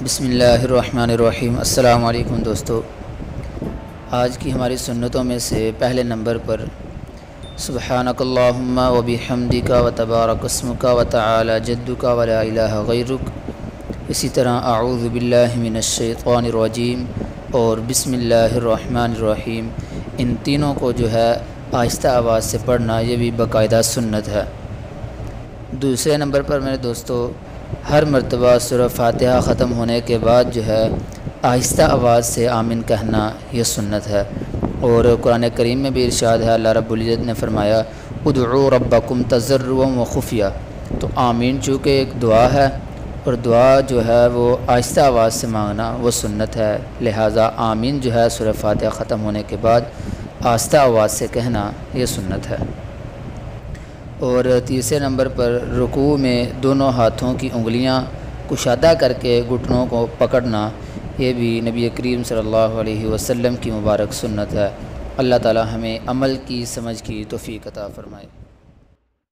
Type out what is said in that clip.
بسم اللہ الرحمن الرحیم۔ السلام علیکم دوستو، آج کی ہماری سنتوں میں سے پہلے نمبر پر سبحانک اللہم و بحمدک و تبارک اسمک و تعالی جدک و لا الہ غیرک، اسی طرح اعوذ باللہ من الشیطان الرجیم اور بسم اللہ الرحمن الرحیم، ان تینوں کو جو ہے آہستہ آواز سے پڑھنا یہ بھی باقاعدہ سنت ہے۔ دوسرے نمبر پر میرے دوستو، ہر مرتبہ سورہ فاتحہ ختم ہونے کے بعد جو ہے آہستہ آواز سے آمین کہنا یہ سنت ہے، اور قرآن کریم میں بھی ارشاد ہے، اللہ رب العزت نے فرمایا ادعوا ربکم تضرعا و خفیہ، تو آمین چونکہ ایک دعا ہے اور دعا جو ہے وہ آہستہ آواز سے مانگنا وہ سنت ہے، لہٰذا آمین جو ہے سورہ فاتحہ ختم ہونے کے بعد آہستہ آواز سے کہنا یہ سنت ہے۔ اور تیسرے نمبر پر رکوع میں دونوں ہاتھوں کی انگلیاں کشادہ کر کے گھٹنوں کو پکڑنا یہ بھی نبی کریم صلی اللہ علیہ وسلم کی مبارک سنت ہے۔ اللہ تعالی ہمیں عمل کی سمجھ کی توفیق عطا فرمائے۔